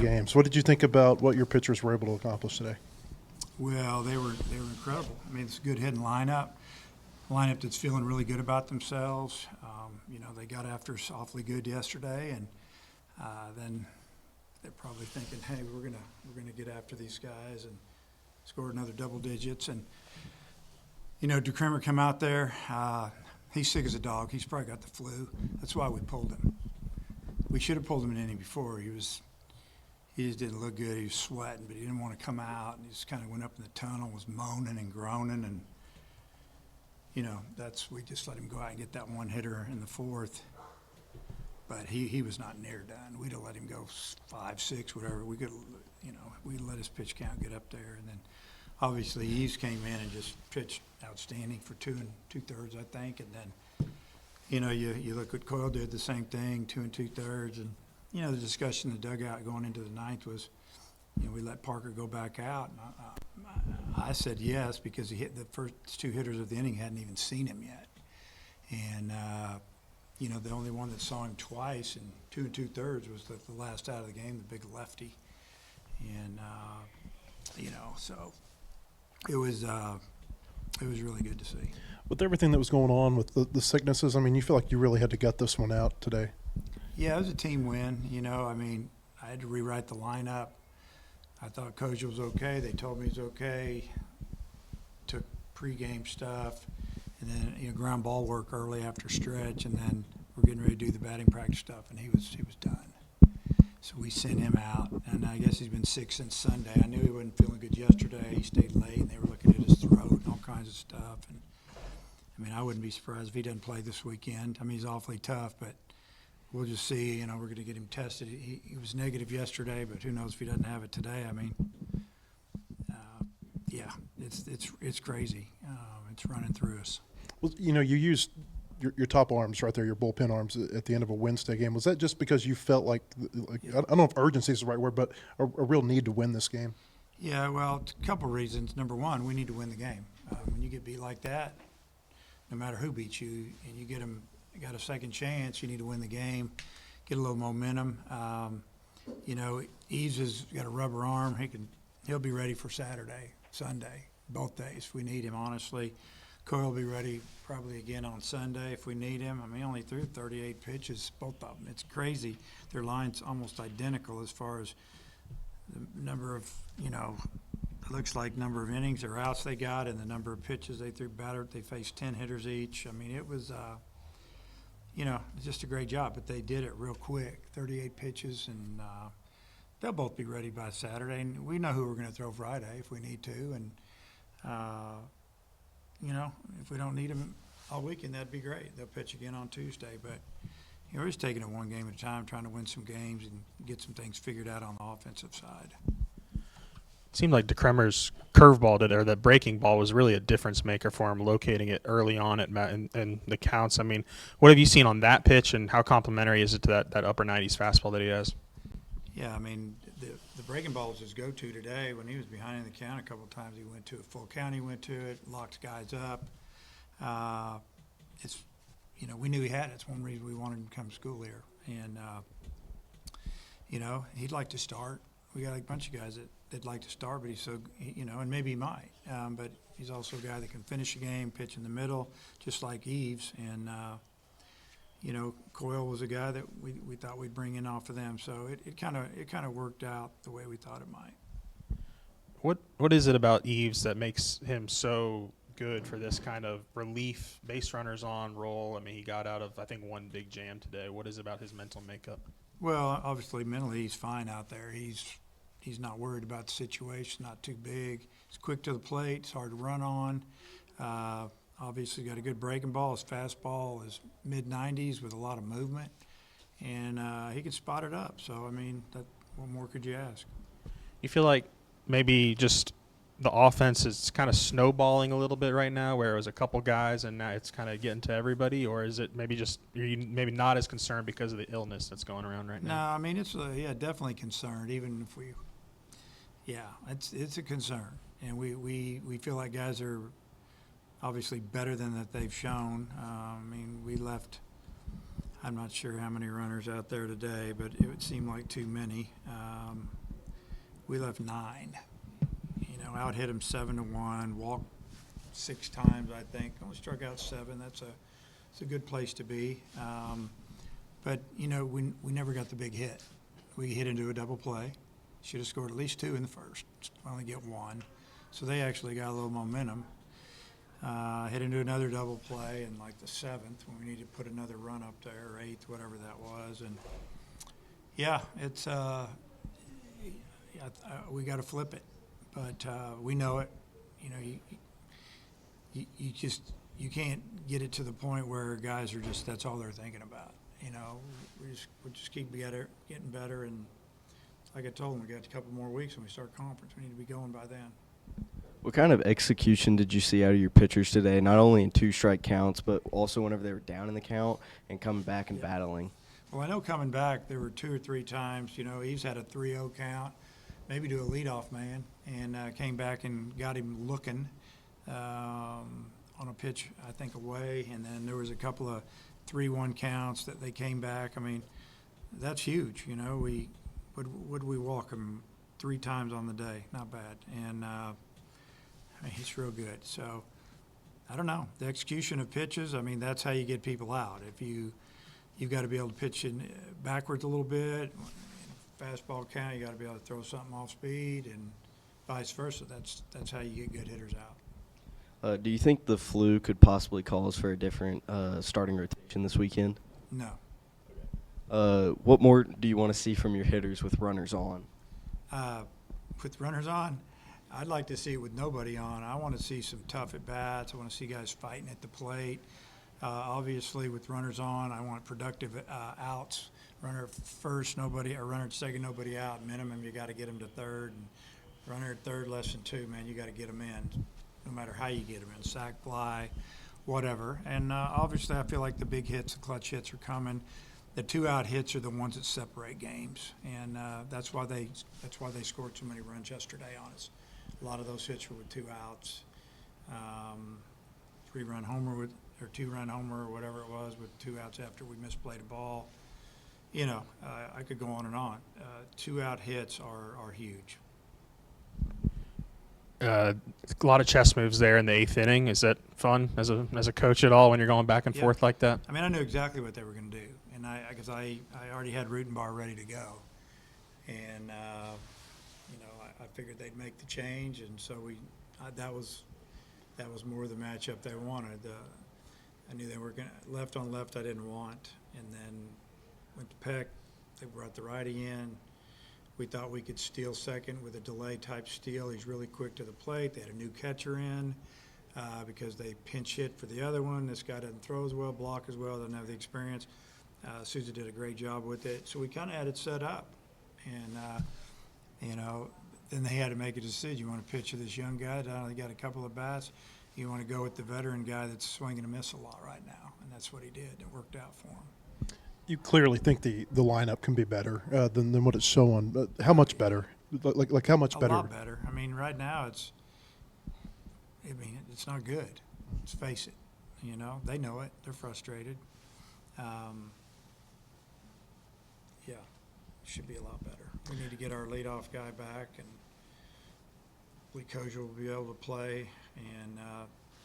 games. What did you think about what your pitchers were able to accomplish today? Well, they were incredible. I mean, it's a good hitting lineup that's feeling really good about themselves. They got after us awfully good yesterday, and then they're probably thinking, hey, we're gonna get after these guys, and score another double digits. And DeCremer come out there. He's sick as a dog. He's probably got the flu. That's why we pulled him. We should have pulled him in any before. He just didn't look good. He was sweating, but he didn't want to come out. And he just kind of went up in the tunnel, was moaning and groaning, and we just let him go out and get that one hitter in the fourth. But he was not near done. We'd have let him go 5, 6, whatever. We could, we'd let his pitch count get up there, and then obviously Eves came in and just pitched outstanding for 2 2/3, I think, and then you look what Coyle did, the same thing, 2 2/3, and the discussion in the dugout going into the ninth was, we let Parker go back out. And I said yes because he hit the first 2 hitters of the inning, hadn't even seen him yet. And, the only one that saw him twice in 2 2/3 was the last out of the game, the big lefty. And, so it was really good to see. With everything that was going on with the sicknesses, I mean, you feel like you really had to gut this one out today. Yeah, it was a team win. I had to rewrite the lineup. I thought Koji was okay. They told me he's okay. Took pregame stuff, and then ground ball work early after stretch, and then we're getting ready to do the batting practice stuff, and he was done. So we sent him out, and I guess he's been sick since Sunday. I knew he wasn't feeling good yesterday. He stayed late, and they were looking at his throat and all kinds of stuff. And I wouldn't be surprised if he doesn't play this weekend. He's awfully tough, but we'll just see. We're going to get him tested. He was negative yesterday, but who knows if he doesn't have it today. Yeah, it's crazy. It's running through us. Well, you used your top arms right there, your bullpen arms at the end of a Wednesday game. Was that just because you felt like I don't know if urgency is the right word, but a real need to win this game? Yeah, well, a couple reasons. Number one, we need to win the game. When you get beat like that, no matter who beats you, and you got a second chance, you need to win the game, get a little momentum. Eves has got a rubber arm. He'll be ready for Saturday, Sunday, both days if we need him, honestly. Coyle will be ready probably again on Sunday if we need him. He only threw 38 pitches, both of them. It's crazy. Their line's almost identical as far as the number of, it looks like number of innings or outs they got and the number of pitches they threw battered. They faced 10 hitters each. It was, just a great job. But they did it real quick, 38 pitches, and they'll both be ready by Saturday. And we know who we're going to throw Friday if we need to. And, if we don't need them all weekend, that'd be great. They'll pitch again on Tuesday. But we're just taking it one game at a time, trying to win some games and get some things figured out on the offensive side. It seemed like DeCremer's curveball or the breaking ball was really a difference maker for him, locating it early on in the counts. What have you seen on that pitch, and how complimentary is it to that upper 90s fastball that he has? Yeah, the breaking ball was his go-to today. When he was behind in the count a couple of times, he went to it. Full count, he went to it, locked guys up. We knew he had it. It's one reason we wanted him to come to school here. And, he'd like to start. We got a bunch of guys that'd like to start, but he's so, and maybe he might. But he's also a guy that can finish a game, pitch in the middle, just like Eves. And, Coyle was a guy that we thought we'd bring in off of them. So it kind of worked out the way we thought it might. What is it about Eves that makes him so good for this kind of relief, base runners on roll? He got out of, I think, one big jam today. What is it about his mental makeup? Well, obviously mentally he's fine out there. He's not worried about the situation, not too big. He's quick to the plate. It's hard to run on. Obviously got a good breaking ball. His fastball is mid-90s with a lot of movement, and he can spot it up. So, what more could you ask? You feel like maybe just the offense is kind of snowballing a little bit right now, where it was a couple guys and now it's kind of getting to everybody, or is it maybe just you're maybe not as concerned because of the illness that's going around right now? No, it's definitely concerned. Even if it's a concern, and we feel like guys are obviously better than that they've shown. We left, I'm not sure how many runners out there today, but it would seem like too many. we left 9. You know, out hit him 7-1, walked 6 times, I think. Only struck out 7. It's a good place to be. But, you know, we never got the big hit. We hit into a double play. Should have scored at least 2 in the first. Only get 1. So they actually got a little momentum. Hit into another double play in like the 7th when we needed to put another run up there, or 8th, whatever that was. And yeah, it's we got to flip it, but we know it. You know, you can't get it to the point where guys are just that's all they're thinking about. You know, we just keep getting better, and like I told them, we got a couple more weeks when we start conference. We need to be going by then. What kind of execution did you see out of your pitchers today, not only in 2-strike counts, but also whenever they were down in the count and coming back and battling? Well, I know coming back, there were 2 or 3 times, you know, he's had a 3-0 count, maybe to a leadoff man, and came back and got him looking on a pitch, I think, away. And then there was a couple of 3-1 counts that they came back. I mean, that's huge, you know. Would we walk him 3 times on the day? Not bad. And I mean, he's real good. So I don't know. The execution of pitches, I mean, that's how you get people out. If you've got to be able to pitch in backwards a little bit. Fastball count, you got to be able to throw something off speed, and vice versa. That's how you get good hitters out. Do you think the flu could possibly cause for a different starting rotation this weekend? No. What more do you want to see from your hitters with runners on? With runners on, I'd like to see it with nobody on. I want to see some tough at-bats. I want to see guys fighting at the plate. Obviously, with runners on, I want productive outs. Runner at first, nobody, or runner at second, nobody out. Minimum, you got to get them to third. And runner at third, less than 2, man, you got to get them in, no matter how you get them in, sack, fly, whatever. And obviously, I feel like the big hits, the clutch hits are coming. The 2-out hits are the ones that separate games, and that's why they scored so many runs yesterday on us. A lot of those hits were with 2 outs. 3-run homer or 2-run homer or whatever it was with 2 outs after we misplayed a ball. You know, I could go on and on. 2-out hits are huge. A lot of chess moves there in the 8th inning. Is that fun as a coach at all when you're going back and forth like that? I mean, I knew exactly what they were going to do, and because I already had Rutenbar ready to go, and you know, I figured they'd make the change, and so that was more the matchup they wanted. I knew they were going to left on left. I didn't want, and then went to Peck. They brought the righty in. We thought we could steal second with a delay type steal. He's really quick to the plate. They had a new catcher in because they pinch hit for the other one. This guy doesn't throw as well, block as well, doesn't have the experience. Souza did a great job with it. So we kind of had it set up. And, you know, then they had to make a decision. You want to pitch to this young guy that only got a couple of bats? You want to go with the veteran guy that's swinging a miss a lot right now. And that's what he did. It worked out for him. You clearly think the lineup can be better than what it's showing. But how much better? Like how much better? A lot better. I mean, right now it's not good. Let's face it. You know, they know it. They're frustrated. Yeah, it should be a lot better. We need to get our leadoff guy back, and Lee Kosher will be able to play, and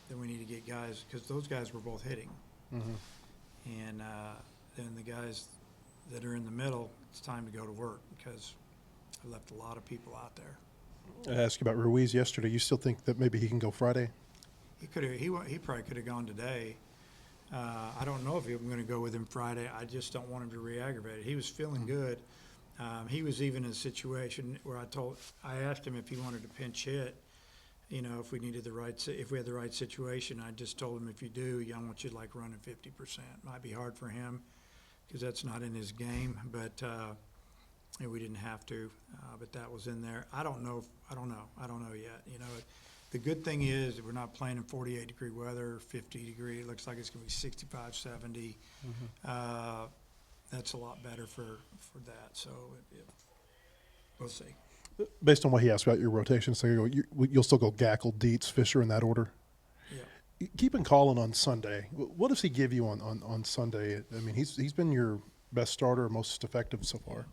then we need to get guys, because those guys were both hitting. Mm-hmm. And then the guys that are in the middle, it's time to go to work because I left a lot of people out there. I asked you about Ruiz yesterday. You still think that maybe he can go Friday? He probably could have gone today. I don't know if I'm going to go with him Friday. I just don't want him to re-aggravate it. He was feeling good. He was even in a situation where I asked him if he wanted to pinch hit. You know, if we had the right situation. I just told him, if you do, I want you like running 50%. Might be hard for him because that's not in his game, but we didn't have to. But that was in there. I don't know yet. You know, the good thing is that we're not playing in 48-degree weather, 50-degree. It looks like it's going to be 65, 70. Mm-hmm. That's a lot better for that. So we'll see. Based on what he asked about your rotation, so you'll still go Gackle, Dietz, Fisher in that order? Yeah. Keeping Colin on Sunday, what does he give you on Sunday? I mean, he's been your best starter, most effective so far.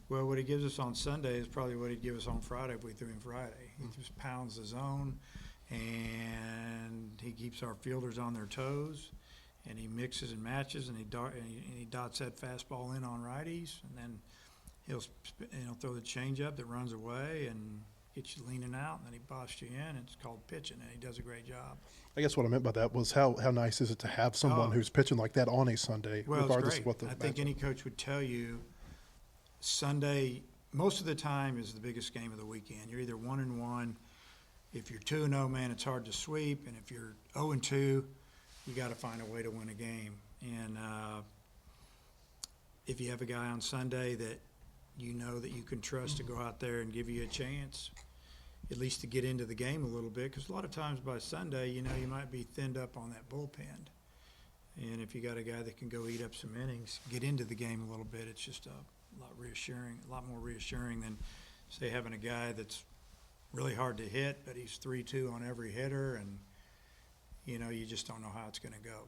Well, what he gives us on Sunday is probably what he'd give us on Friday if we threw him Friday. He just pounds the zone, and he keeps our fielders on their toes, and he mixes and matches, and he dots that fastball in on righties, and then he'll throw the changeup that runs away and gets you leaning out, and then he busts you in. It's called pitching, and he does a great job. I guess what I meant by that was how nice is it to have someone Oh. who's pitching like that on a Sunday, Well, it's regardless great. of what the I think matchup. any coach would tell you Sunday, most of the time, is the biggest game of the weekend. You're either 1-1. If you're 2-0, man, it's hard to sweep. And if you're 0-2, you got to find a way to win a game. And if you have a guy on Sunday that you know that you can trust to go out there and give you a chance, at least to get into the game a little bit, because a lot of times by Sunday, you might be thinned up on that bullpen. And if you got a guy that can go eat up some innings, get into the game a little bit, it's just a lot more reassuring than, say, having a guy that's really hard to hit, but he's 3-2 on every hitter, and you just don't know how it's going to go.